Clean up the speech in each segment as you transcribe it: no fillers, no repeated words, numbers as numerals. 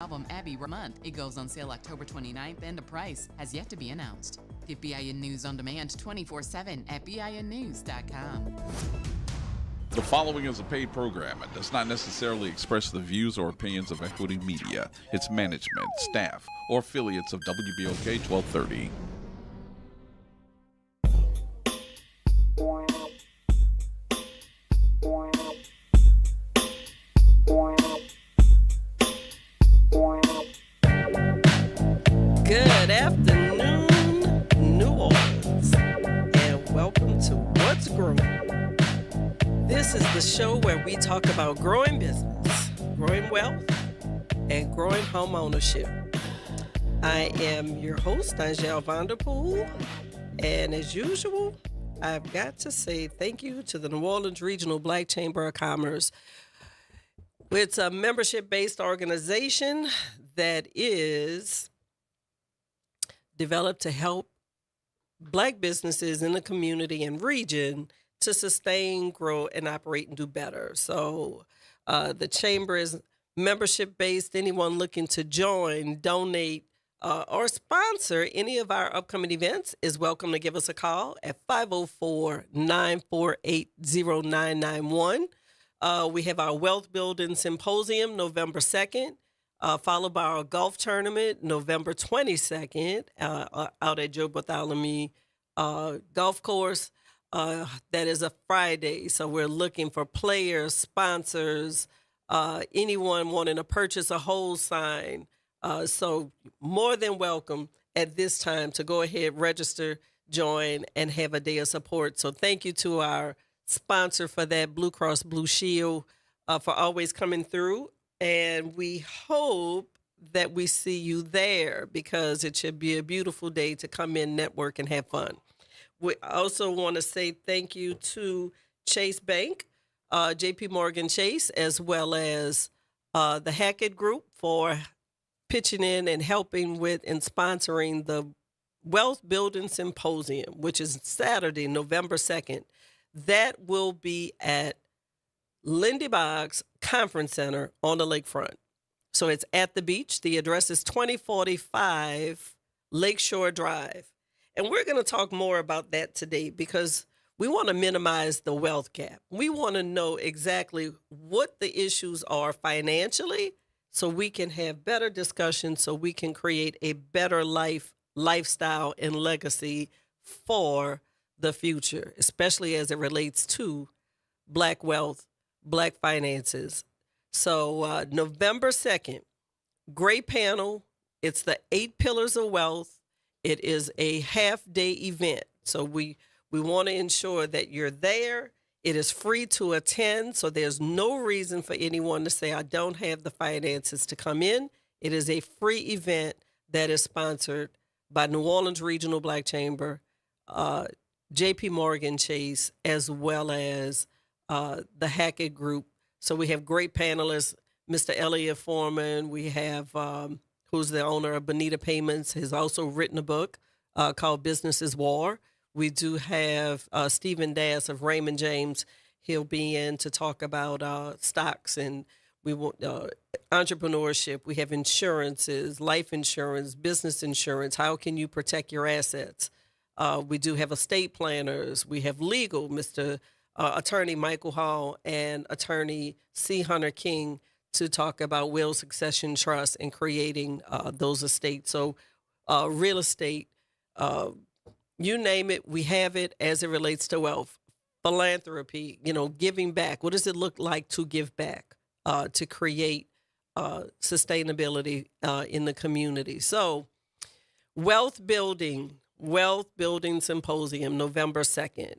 album Abbey month. It goes on sale October 29th and the price has yet to be announced. Get BIN News on demand 24/7 at BINnews.com. The following is a paid program and does not necessarily express the views or opinions of Equity Media, its management, staff, or affiliates of WBOK 1230. Good afternoon, New Orleans, and welcome to What's Growing. This is the show where we talk about growing business, growing wealth, and growing home ownership. I am your host, Angel Vanderpool, and as usual, I've got to say thank you to the New Orleans Regional Black Chamber of Commerce. It's a membership-based organization that is developed to help Black businesses in the community and region to sustain, grow, and operate and do better. So the chamber is membership-based. Anyone looking to join, donate, or sponsor any of our upcoming events is welcome to give us a call at 504-948-0991. We have our Wealth Building Symposium November 2nd. Followed by our golf tournament, November 22nd, out at Joe Bartholomew Golf Course. That is a Friday, so we're looking for players, sponsors, anyone wanting to purchase a whole sign. So more than welcome at this time to go ahead, register, join, and have a day of support. So thank you to our sponsor for that, Blue Cross Blue Shield, for always coming through. And we hope that we see you there because it should be a beautiful day to come in, network, and have fun. We also want to say thank you to Chase Bank, JP Morgan Chase, as well as the Hackett Group for pitching in and helping with and sponsoring the Wealth Building Symposium, which is Saturday, November 2nd. That will be at Lindy Boggs Conference Center on the lakefront. So it's at the beach. The address is 2045 Lakeshore Drive. And we're going to talk more about that today because we want to minimize the wealth gap. We want to know exactly what the issues are financially so we can have better discussions, so we can create a better lifestyle, and legacy for the future, especially as it relates to Black wealth, Black finances. So November 2nd, great panel. It's the 8 Pillars of Wealth. It is a half-day event. So we want to ensure that you're there. It is free to attend, so there's no reason for anyone to say, I don't have the finances to come in. It is a free event that is sponsored by New Orleans Regional Black Chamber, JP Morgan Chase, as well as the Hackett Group. So we have great panelists, Mr. Elliot Foreman. We have, who's the owner of Bonita Payments, has also written a book called Business is War. We do have Stephen Dass of Raymond James. He'll be in to talk about stocks, and we want entrepreneurship. We have insurances, life insurance, business insurance. How can you protect your assets? We do have estate planners. We have legal, Mr. Attorney Michael Hall and Attorney C. Hunter King to talk about will, succession, trust, and creating those estates. So real estate, you name it, we have it as it relates to wealth. Philanthropy, giving back. What does it look like to give back, to create sustainability in the community? So Wealth Building Symposium, November 2nd.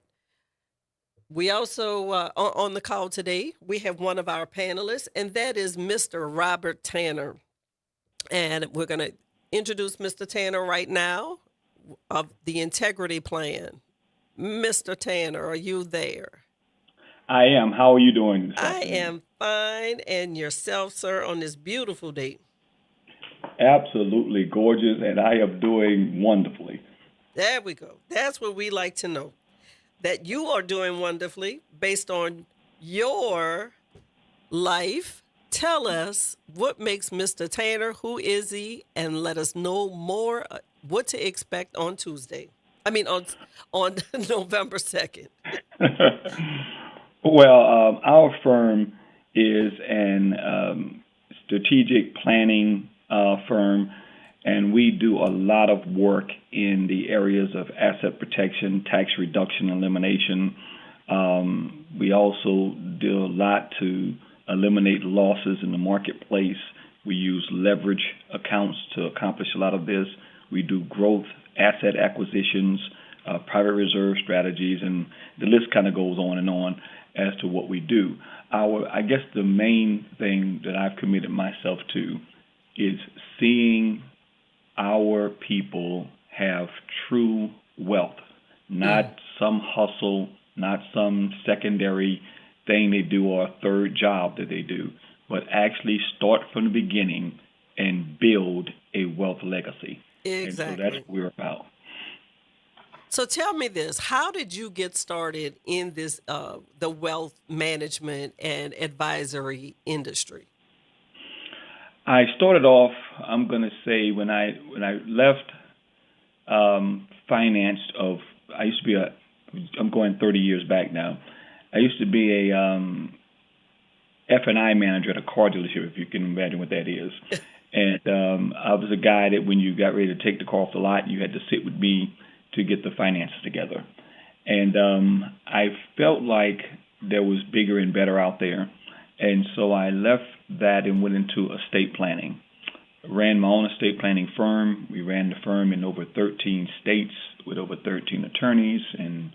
We also, on the call today, we have one of our panelists, and that is Mr. Robert Tanner. And we're going to introduce Mr. Tanner right now of the Integrity Plan. Mr. Tanner, are you there? I am. How are you doing this I afternoon? am fine. And yourself, sir, on this beautiful day? Absolutely gorgeous, and I am doing wonderfully. There we go. That's what we like to know. That you are doing wonderfully based on your life Tell us what makes Mr. Tanner, who is he, and let us know more what to expect on Tuesday. I mean, on November 2nd. Well, our firm is an strategic planning firm, and we do a lot of work in the areas of asset protection, tax reduction, elimination. We also do a lot to eliminate losses in the marketplace. We use leverage accounts to accomplish a lot of this. We do growth, asset acquisitions, private reserve strategies, and the list kind of goes on and on as to what we do. I guess the main thing that I've committed myself to is seeing our people have true wealth, not some hustle, not some secondary thing they do or a third job that they do, but actually start from the beginning and build a wealth legacy. Exactly. And so that's what we're about. So tell me this: how did you get started in this the wealth management and advisory industry? I started off, I'm going to say, when I left finance I used to be I'm going 30 years back now. I used to be a F&I manager at a car dealership, if you can imagine what that is. And I was a guy that when you got ready to take the car off the lot, you had to sit with me to get the finances together. And I felt like there was bigger and better out there. And so I left that and went into estate planning. Ran my own estate planning firm. We ran the firm in over 13 states with over 13 attorneys and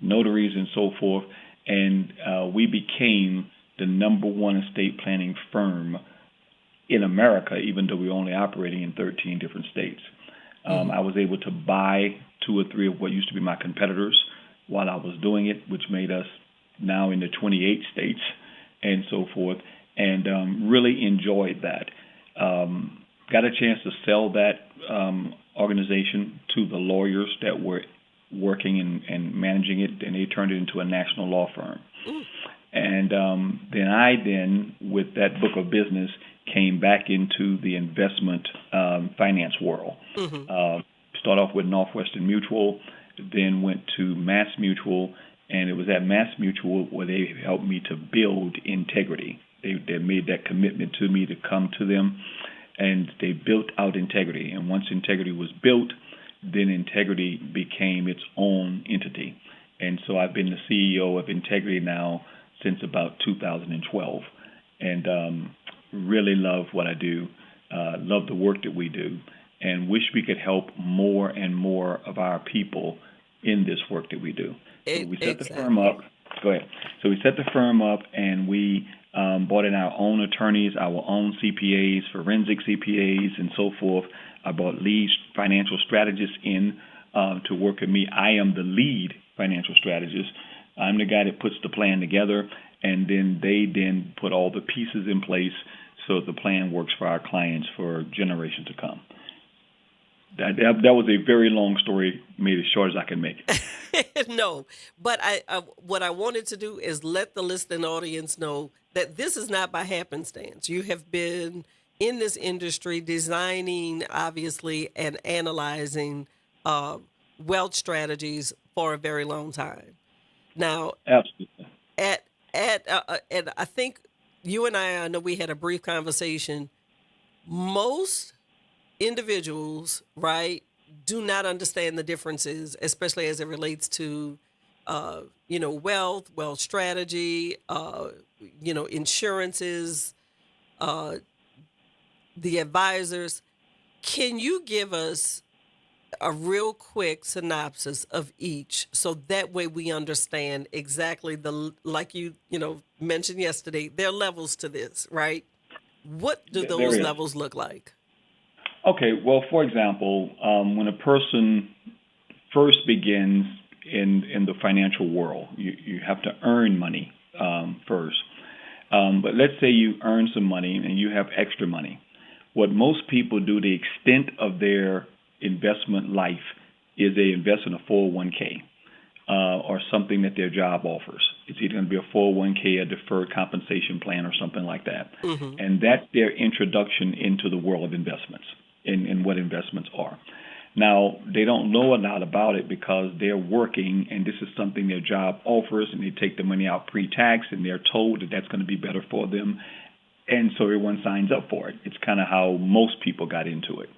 notaries and so forth. And we became the number one estate planning firm in America, even though we were only operating in 13 different states. I was able to buy 2 or 3 of what used to be my competitors while I was doing it, which made us now in the 28 states and so forth, and really enjoyed that. Got a chance to sell that organization to the lawyers that were working and managing it, and they turned it into a national law firm. And then, with that book of business, came back into the investment finance world. Started off with Northwestern Mutual, then went to Mass Mutual, and it was at Mass Mutual where they helped me to build Integrity. They made that commitment to me to come to them, and they built out Integrity. And once Integrity was built, then Integrity became its own entity. And so I've been the CEO of Integrity now since about 2012, and really love what I do, love the work that we do, and wish we could help more and more of our people in this work that we do. So we set the firm up. Go ahead. So we set the firm up, and we brought in our own attorneys, our own CPAs, forensic CPAs, and so forth. I brought lead financial strategists in to work with me. I am the lead financial strategist. I'm the guy that puts the plan together, and then they then put all the pieces in place so the plan works for our clients for generations to come. That was a very long story, made as short as I can make it. No, but I what I wanted to do is let the listening audience know that this is not by happenstance. You have been in this industry designing, obviously, and analyzing wealth strategies for a very long time. Now, Absolutely. And I think you and I know we had a brief conversation. Most individuals, right, do not understand the differences, especially as it relates to, wealth strategy, insurances, the advisors. Can you give us a real quick synopsis of each, so that way we understand exactly like you mentioned yesterday, there are levels to this, right? What do those levels look like? Okay, well, for example, when a person first begins in the financial world, you have to earn money first. But let's say you earn some money and you have extra money. What most people do, the extent of their investment life, is they invest in a 401k or something that their job offers. It's either going to be a 401k, a deferred compensation plan, or something like that. Mm-hmm. And that's their introduction into the world of investments and what investments are. Now, they don't know a lot about it because they're working, and this is something their job offers, and they take the money out pre-tax, and they're told that that's going to be better for them. And so everyone signs up for it. It's kind of how most people got into it.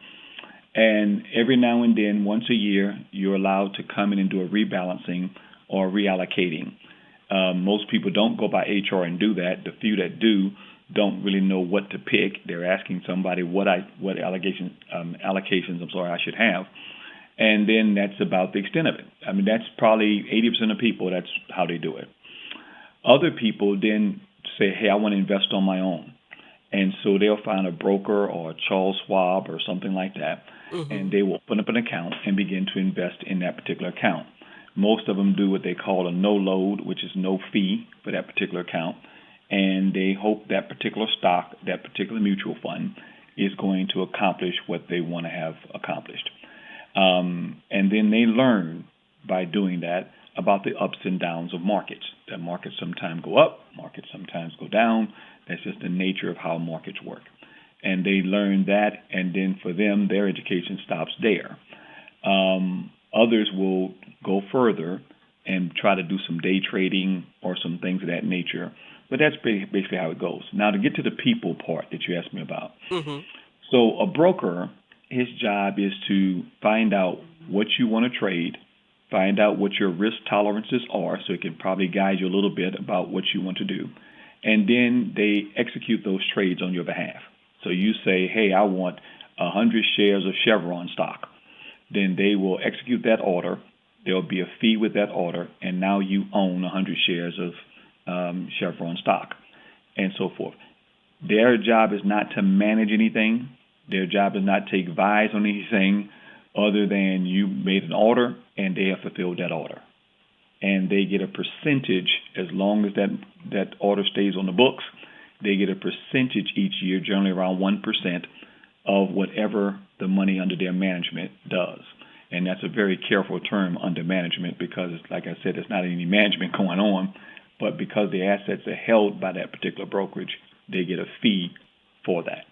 And every now and then, once a year, you're allowed to come in and do a rebalancing or reallocating. Most people don't go by HR and do that. The few that do don't really know what to pick. They're asking somebody what allocations I should have. And then that's about the extent of it. I mean, that's probably 80% of people, that's how they do it. Other people then say, hey, I want to invest on my own. And so they'll find a broker or a Charles Schwab or something like that, and they will open up an account and begin to invest in that particular account. Most of them do what they call a no load, which is no fee for that particular account, and they hope that particular stock, that particular mutual fund, is going to accomplish what they want to have accomplished. And then they learn by doing that about the ups and downs of markets. That markets sometimes go up, markets sometimes go down. That's just the nature of how markets work. And they learn that, and then for them, their education stops there. Others will go further and try to do some day trading or some things of that nature. But that's basically how it goes. Now, to get to the people part that you asked me about. So a broker, his job is to find out what you want to trade, find out what your risk tolerances are, so it can probably guide you a little bit about what you want to do. And then they execute those trades on your behalf. So you say, hey, I want 100 shares of Chevron stock. Then they will execute that order. There'll be a fee with that order, and now you own 100 shares of Chevron stock, and so forth. Their job is not to manage anything. Their job is not to advise on anything other than you made an order, and they have fulfilled that order. And they get a percentage as long as that order stays on the books. They get a percentage each year, generally around 1% of whatever the money under their management does. And that's a very careful term, under management, because, like I said, there's not any management going on. But because the assets are held by that particular brokerage, they get a fee for that.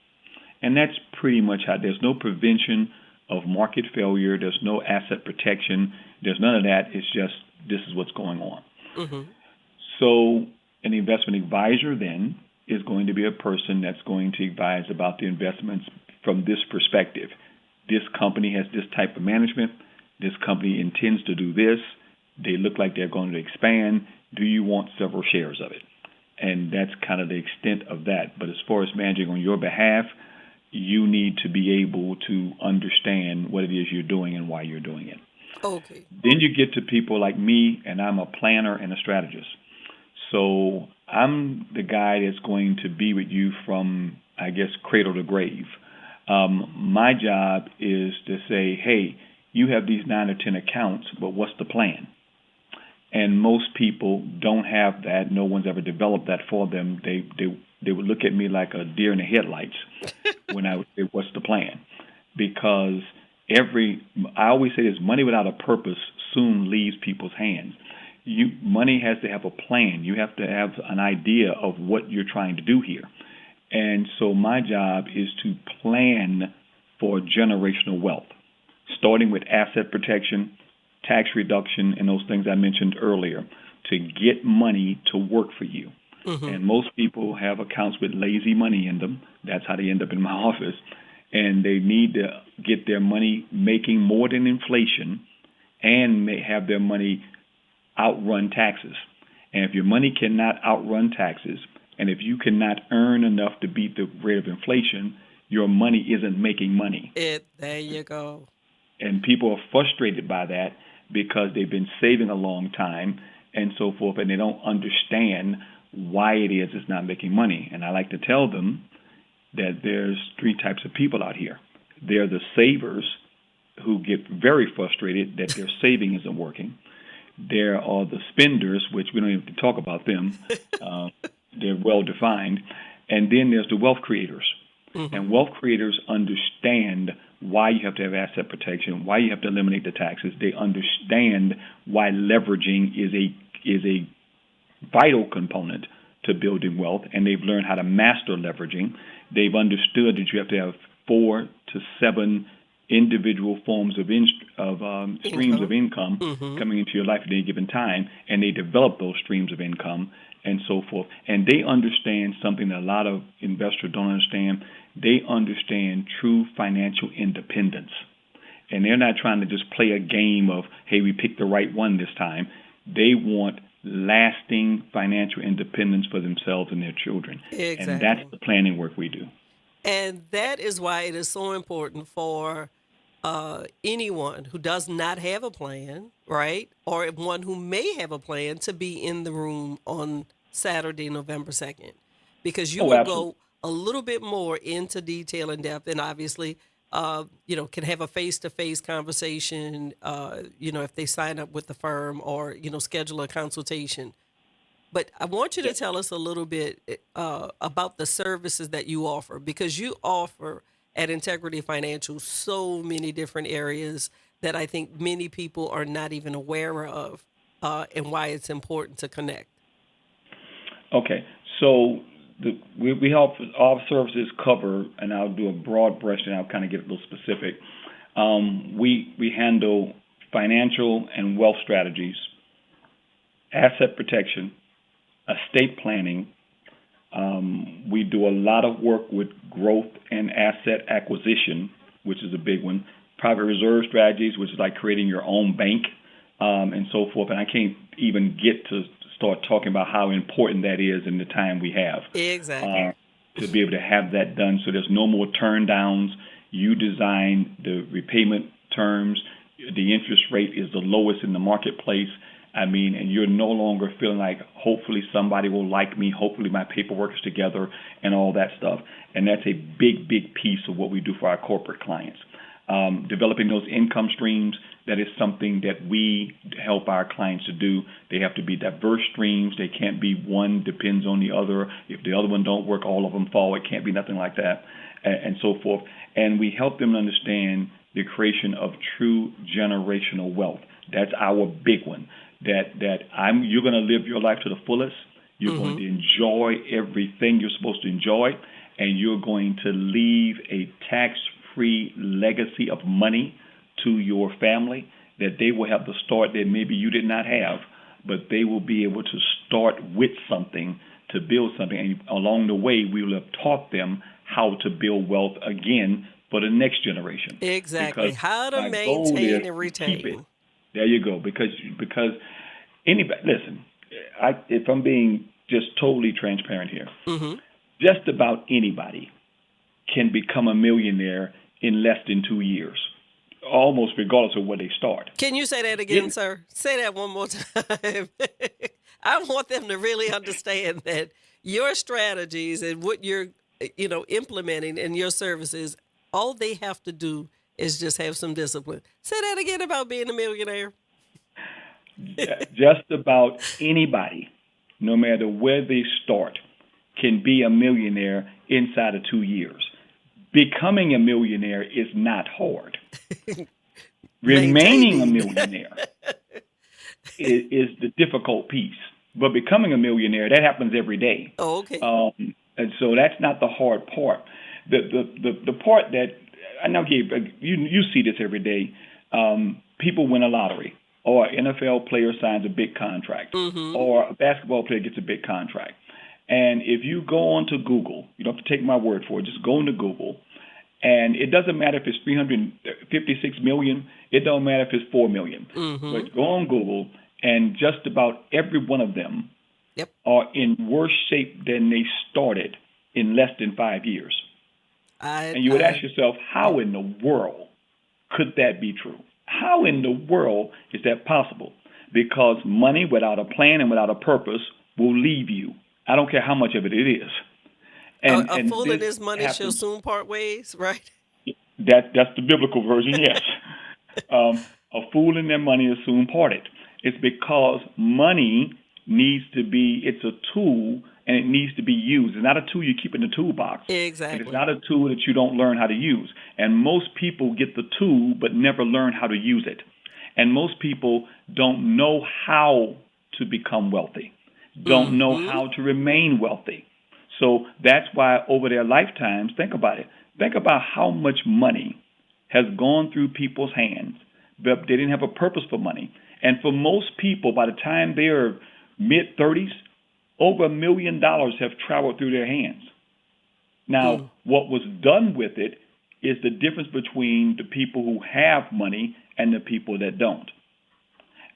And that's pretty much how. There's no prevention of market failure. There's no asset protection. There's none of that. It's just this is what's going on. So an investment advisor then is going to be a person that's going to advise about the investments from this perspective. This company has this type of management. This company intends to do this. They look like they're going to expand. Do you want several shares of it? And that's kind of the extent of that. But as far as managing on your behalf, you need to be able to understand what it is you're doing and why you're doing it. Okay. Then you get to people like me, and I'm a planner and a strategist. So I'm the guy that's going to be with you from, I guess, cradle to grave. My job is to say, hey, you have these 9 or 10 accounts, but what's the plan? And most people don't have that. No one's ever developed that for them. They would look at me like a deer in the headlights when I would say, what's the plan? Because I always say this, money without a purpose soon leaves people's hands. Money has to have a plan. You have to have an idea of what you're trying to do here. And so my job is to plan for generational wealth, starting with asset protection, tax reduction, and those things I mentioned earlier, to get money to work for you. And most people have accounts with lazy money in them. That's how they end up in my office. And they need to get their money making more than inflation and may have their money outrun taxes. And if your money cannot outrun taxes, and if you cannot earn enough to beat the rate of inflation, your money isn't making money. There you go. And people are frustrated by that because they've been saving a long time and so forth, and they don't understand why it is it's not making money. And I like to tell them that there's 3 types of people out here. They're the savers who get very frustrated that their saving isn't working. There are the spenders, which we don't even have to talk about them. They're well defined. And then there's the wealth creators. And wealth creators understand why you have to have asset protection, why you have to eliminate the taxes. They understand why leveraging is a vital component to building wealth, and they've learned how to master leveraging. They've understood that you have to have 4 to 7 individual forms of streams of income coming into your life at any given time, and they develop those streams of income and so forth. And they understand something that a lot of investors don't understand. They understand true financial independence. And they're not trying to just play a game of, hey, we picked the right one this time. They want lasting financial independence for themselves and their children. Exactly. And that's the planning work we do. And that is why it is so important for anyone who does not have a plan, right? Or one who may have a plan to be in the room on Saturday, November 2nd, because you will Absolutely. go a little bit more into detail and depth, and obviously, can have a face-to-face conversation, if they sign up with the firm or, schedule a consultation. But I want you to tell us a little bit about the services that you offer, because you offer at Integrity Financial so many different areas that I think many people are not even aware of, and why it's important to connect. Okay, so we help all services cover, and I'll do a broad brush and I'll kind of get a little specific. We handle financial and wealth strategies, asset protection, estate planning. We do a lot of work with growth and asset acquisition, which is a big one. Private reserve strategies, which is like creating your own bank, and so forth. And I can't even get to start talking about how important that is in the time we have. Exactly. To be able to have that done, so there's no more turn downs. You design the repayment terms. The interest rate is the lowest in the marketplace. And you're no longer feeling like hopefully somebody will like me, hopefully my paperwork is together and all that stuff. And that's a big, big piece of what we do for our corporate clients. Developing those income streams, that is something that we help our clients to do. They have to be diverse streams. They can't be one depends on the other. If the other one don't work, all of them fall. It can't be nothing like that, and so forth. And we help them understand the creation of true generational wealth. That's our big one. You're going to live your life to the fullest. You're going to enjoy everything you're supposed to enjoy, and you're going to leave a tax-free legacy of money to your family that they will have the start that maybe you did not have, but they will be able to start with something to build something. And along the way, we will have taught them how to build wealth again for the next generation. Exactly. Because How to my goal maintain is and to keep it. retain. There you go. Because anybody, listen, if I'm being just totally transparent here, just about anybody can become a millionaire in less than 2 years, almost regardless of where they start. Can you say that again, sir? Say that one more time. I want them to really understand that your strategies and what you're, implementing in your services, all they have to do is just have some discipline. Say that again about being a millionaire. Just about anybody, no matter where they start, can be a millionaire inside of 2 years. Becoming a millionaire is not hard. Remaining a millionaire is the difficult piece. But becoming a millionaire, that happens every day. Oh, okay. And so that's not the hard part. The part that I know you see this every day. People win a lottery, or an NFL player signs a big contract, or a basketball player gets a big contract. And if you go onto Google, you don't have to take my word for it. Just go into Google, and it doesn't matter if it's 356 million. It don't matter if it's 4 million. But go on Google, and just about every one of them are in worse shape than they started in less than 5 years. And you would ask yourself, how in the world could that be true? How in the world is that possible? Because money without a plan and without a purpose will leave you. I don't care how much of it is. And a fool in this his money shall happens. soon part ways, right? That's the biblical version, yes. A fool in their money is soon parted. It's because money it's a tool, and it needs to be used. It's not a tool you keep in the toolbox. Exactly. And it's not a tool that you don't learn how to use. And most people get the tool but never learn how to use it. And most people don't know how to become wealthy. don't know how to remain wealthy. So that's why over their lifetimes, think about it. Think about how much money has gone through people's hands, but they didn't have a purpose for money. And for most people, by the time they're mid-30s, over $1 million have traveled through their hands. Now, what was done with it is the difference between the people who have money and the people that don't.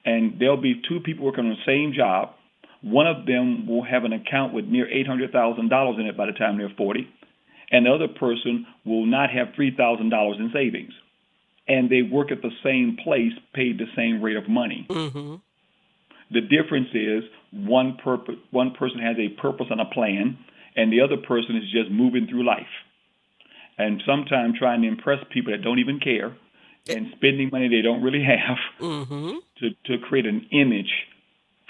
And there'll be two people working on the same job. One of them will have an account with near $800,000 in it by the time they're 40, and the other person will not have $3,000 in savings. And they work at the same place, paid the same rate of money. Mm-hmm. The difference is one person has a purpose and a plan, and the other person is just moving through life. And sometimes trying to impress people that don't even care and spending money they don't really have to create an image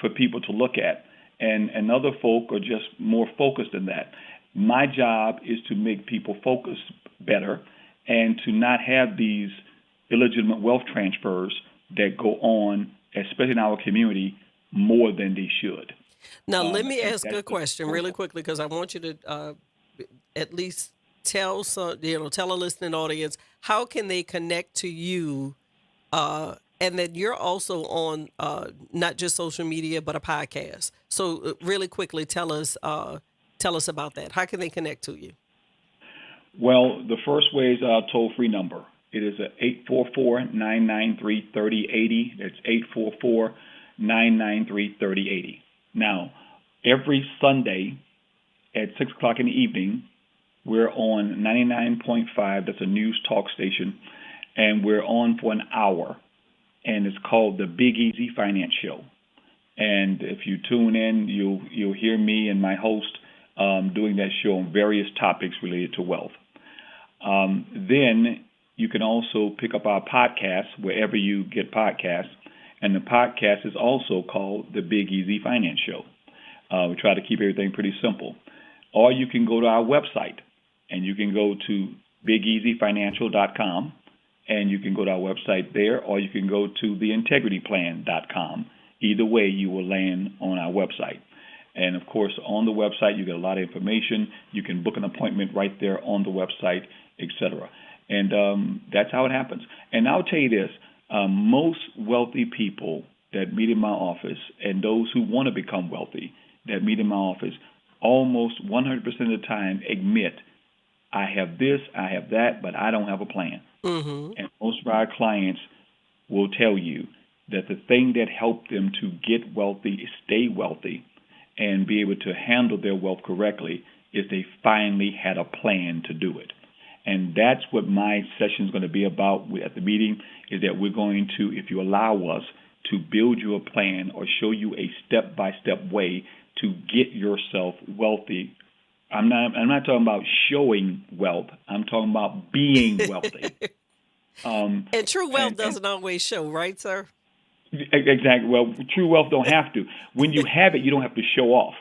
for people to look at. And other folk are just more focused than that. My job is to make people focus better and to not have these illegitimate wealth transfers that go on, especially in our community, more than they should. Now, let me ask a question really quickly, because I want you to at least tell a listening audience, how can they connect to you? And then you're also on not just social media, but a podcast. So really quickly, tell us about that. How can they connect to you? Well, the first way is our toll-free number. It is 844-993-3080. That's 844-993-3080. Now, every Sunday at 6 o'clock in the evening, we're on 99.5. That's a news talk station. And we're on for an hour. And it's called the Big Easy Finance Show. And if you tune in, you'll hear me and my host doing that show on various topics related to wealth. Then you can also pick up our podcast wherever you get podcasts. And the podcast is also called the Big Easy Finance Show. We try to keep everything pretty simple. Or you can go to our website, and you can go to bigeasyfinancial.com, and you can go to our website there, or you can go to theintegrityplan.com. Either way, you will land on our website. And, of course, on the website, you get a lot of information. You can book an appointment right there on the website, etc. And that's how it happens. And I'll tell you this, most wealthy people that meet in my office and those who want to become wealthy that meet in my office, almost 100% of the time admit, I have this, I have that, but I don't have a plan. And most of our clients will tell you that the thing that helped them to get wealthy, stay wealthy, and be able to handle their wealth correctly is they finally had a plan to do it. And that's what my session is going to be about at the meeting, is that we're going to, if you allow us, to build you a plan or show you a step-by-step way to get yourself wealthy. I'm not talking about showing wealth. I'm talking about being wealthy. And true wealth doesn't always show, right, sir? Exactly. Well, true wealth don't have to. When you have it, you don't have to show off.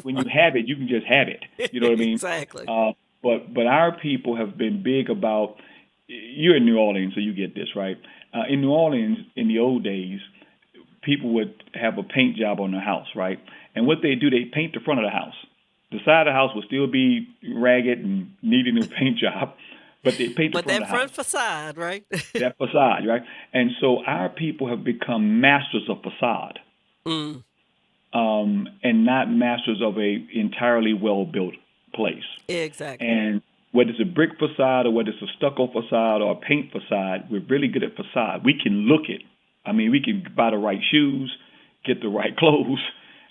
When you have it, you can just have it. You know what I mean? Exactly. But our people have been big about. You're in New Orleans, so you get this, right? In New Orleans, in the old days, people would have a paint job on their house, right? And what they do, they paint the front of the house. The side of the house will still be ragged and needing a paint job, but they paint the front of the house. But that front facade, right? That facade, right? And so our people have become masters of facade, and not masters of a entirely well-built place. Exactly. And whether it's a brick facade or whether it's a stucco facade or a paint facade, we're really good at facade. We can look it. I mean, we can buy the right shoes, get the right clothes,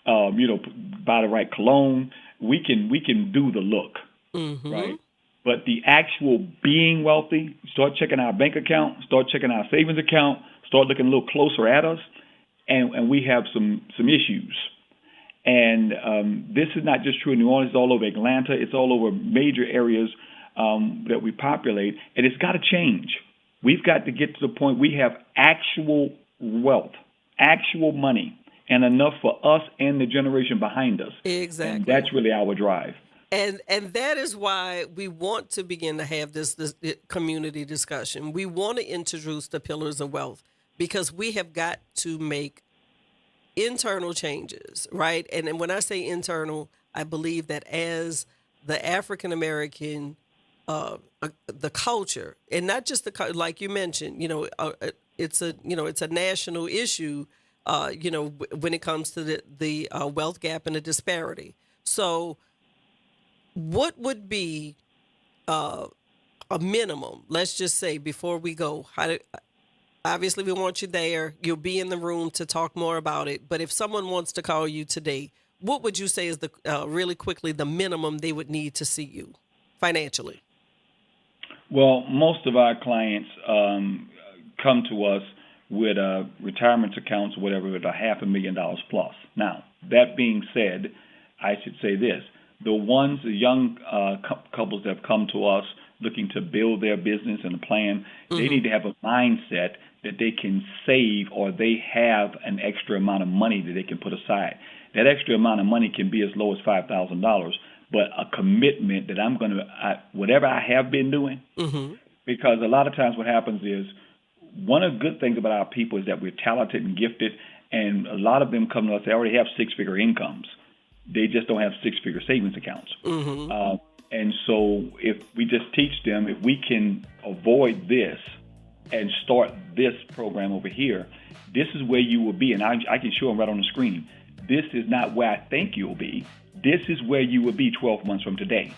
buy the right cologne. We can do the look, right? But the actual being wealthy, start checking our bank account, start checking our savings account, start looking a little closer at us, and we have some issues. And this is not just true in New Orleans, it's all over Atlanta, it's all over major areas that we populate, and it's got to change. We've got to get to the point we have actual wealth, actual money, and enough for us and the generation behind us. Exactly. And that's really our drive. And that is why we want to begin to have this community discussion. We want to introduce the pillars of wealth because we have got to make internal changes, right? And when I say internal, I believe that as the African American, the culture, and not just like you mentioned, it's a national issue, when it comes to the wealth gap and the disparity. So, what would be a minimum? Let's just say before we go, obviously we want you there. You'll be in the room to talk more about it. But if someone wants to call you today, what would you say is really quickly the minimum they would need to see you financially? Well, most of our clients come to us with retirement accounts or whatever with $500,000 plus. Now, that being said, I should say this. The young couples that have come to us looking to build their business and a plan, they need to have a mindset that they can save or they have an extra amount of money that they can put aside. That extra amount of money can be as low as $5,000, but a commitment that I'm going to, whatever I have been doing, because a lot of times what happens is, one of the good things about our people is that we're talented and gifted, and a lot of them come to us, they already have six-figure incomes. They just don't have six-figure savings accounts. And so if we just teach them, if we can avoid this and start this program over here, this is where you will be. And I can show them right on the screen. This is not where I think you'll be. This is where you will be 12 months from today.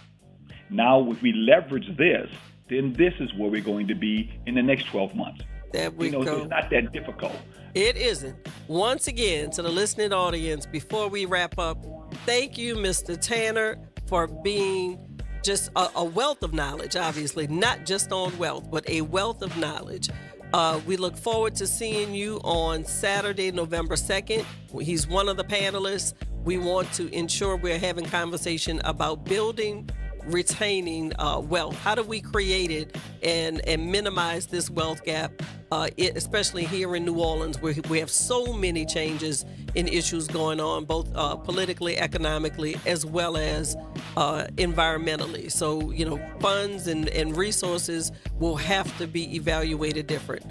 Now, if we leverage this, then this is where we're going to be in the next 12 months. There we go. So it's not that difficult. It isn't. Once again, to the listening audience, before we wrap up, thank you, Mr. Tanner, for being just a wealth of knowledge, obviously, not just on wealth, but a wealth of knowledge. We look forward to seeing you on Saturday, November 2nd. He's one of the panelists. We want to ensure we're having conversation about building, retaining wealth. How do we create it and minimize this wealth gap, especially here in New Orleans, where we have so many changes and issues going on, both politically, economically, as well as environmentally. So, funds and resources will have to be evaluated different.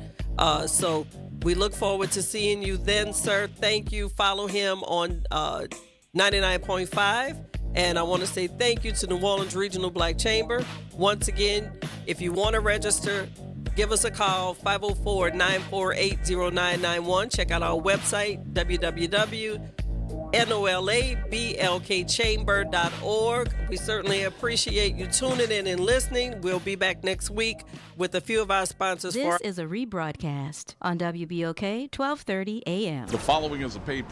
So we look forward to seeing you then, sir. Thank you. Follow him on 99.5. And I want to say thank you to New Orleans Regional Black Chamber. Once again, if you want to register, give us a call, 504-948-0991. Check out our website, www.nolablkchamber.org. We certainly appreciate you tuning in and listening. We'll be back next week with a few of our sponsors. This is a rebroadcast on WBOK 1230 AM. The following is a paid